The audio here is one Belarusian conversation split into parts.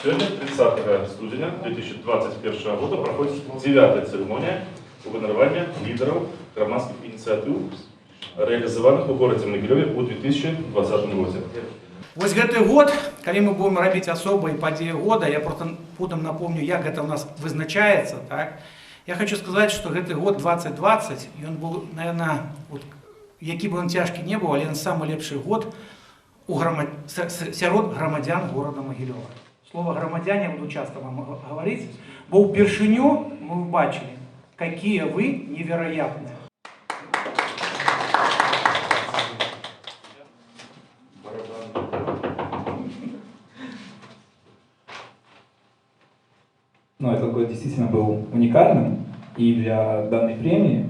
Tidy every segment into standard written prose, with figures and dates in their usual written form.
Сегодня, 30 студеня 2021 года, проходит 9-я церемония уванорования лидеров громадских инициатив, реализованных в городе Могилеве в 2020 году. Вот этот год, когда мы будем робить особые подеи года, я просто потом напомню, как это у нас вызначается, так? Я хочу сказать, что этот год 2020, и он был, наверное, вот, який бы он тяжкий не был, але он самый лепший год сярод громадян города Могилева. Слово громадяне я буду часто вам говорить, бо упершыню мы убачили, какие вы невероятные. Но этот год действительно был уникальным и для данной премии.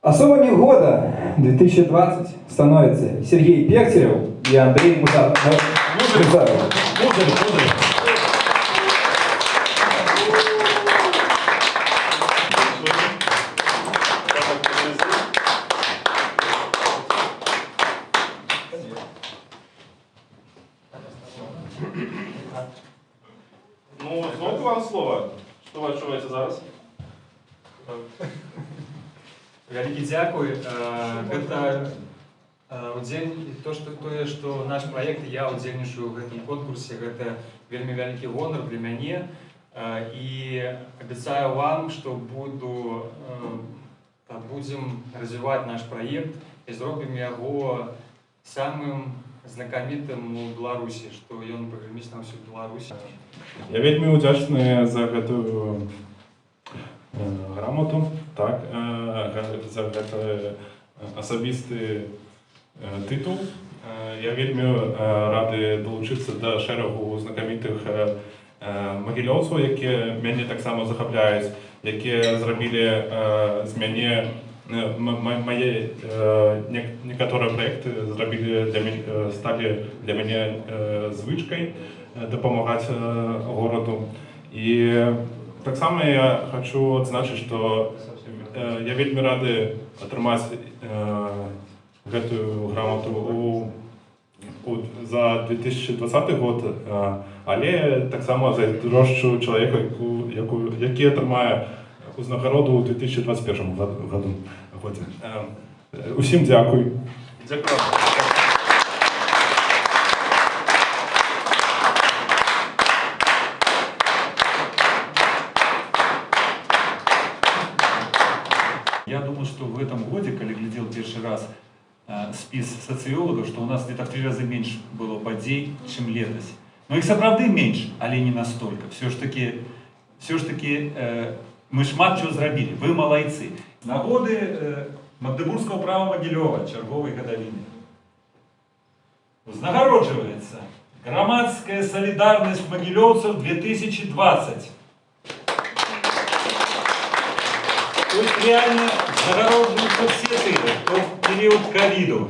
Особыми года 2020 становятся Сергей Пектерев и Андрей Музаров. Ну, знову вам слово. Що ви відчуваєте зараз? Вялікі дзякуй. Гэта удзень тое, што наш праект, я удзельнічаю ў гэтым конкурсе, гэта вельмі вялікі гонар для мяне. І абяцаю вам, што будзем развіваць наш праект і зробім яго самым знакамітым у Беларусі, што ён прыгрыміць на ўсю Беларусь. Я вельмі удзячны за гэтую грамоту, так, за гэты асабісты тытул. Я вельмі рады далучыцца да шэрагу знакамітых магілёўцаў, якія мяне таксама захапляюць, якія зрабілі з мяне мои некоторые проекты стали для меня звычкой допомагать городу. И так само я хочу отзначить, что я вельмі рады атрымаць гэтую грамоту за 2020 год, але так само зайздрошчу чалавека, які атрымае узнагароду у 2021 году. Усім дякую. Дякую. Я думаю, что в этом годе, когда глядел первый раз спис социологов, что у нас где-то в 3 раза меньше было подей, чем летось. Но их сапраўды меньше, але не настолько. Все ж таки мы шмат чего зрабілі. Вы малайцы. Нагоды Магдебургского права Могилева, черговой гадавіны. Узнагароджваецца громадская солидарность могилевцев 2020. То есть реально загороджуюцца все тыя, хто в период ковиду,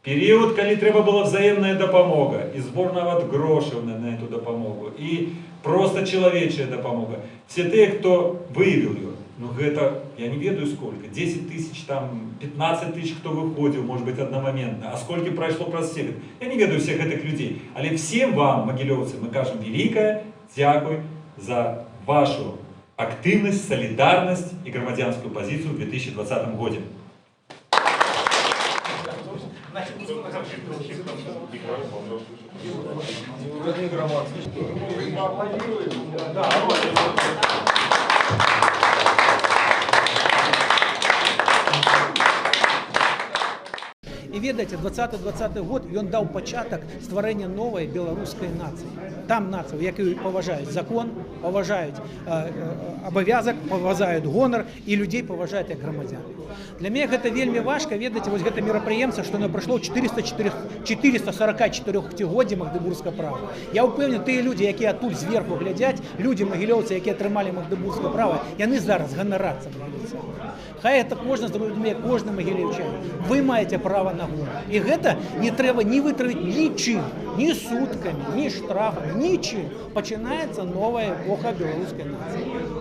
период, калі трэба была взаимная дапамога, и збор нават грошаў на эту дапамогу, и просто человечая дапамога. Все тыя, кто выявил ее, ну гэта, я не ведаю сколько, 10 тысяч, там, 15 тысяч, кто выходил, может быть, одномоментно, а сколько прошло праз всех, я не ведаю всех этих людей. Але всем вам, могилевцы, мы кажем великое дякуй за вашу активность, солидарность и громадянскую позицию в 2020 году. И ведаеце, 2020 год ён даў пачатак стварэння новай беларускай нацыі. Там нацыю, якую паважаюць закон, паважаюць абавязак, паважаюць гонар і людзей паважаюць як грамадзян. Для мяне гэта вельмі важка, ведаеце, вось гэта мерапрыемства, што оно прайшло 444 Магдебургскага права. Я ўпэўнены, тыя людзі, якія адтуль зверху глядзяць, людзі магілёўцы, якія атрымалі Магдебургскае права, яны зараз ганарацца магілёўцамі. Хай это кожны зразумее, кожны магілеўчанін. Вы маеце права на гонар. І гэта не трэба не вытравіць нічым, ні суткамі, ні штрафамі, нічым. Пачынаецца новая эпоха беларускай нацыі.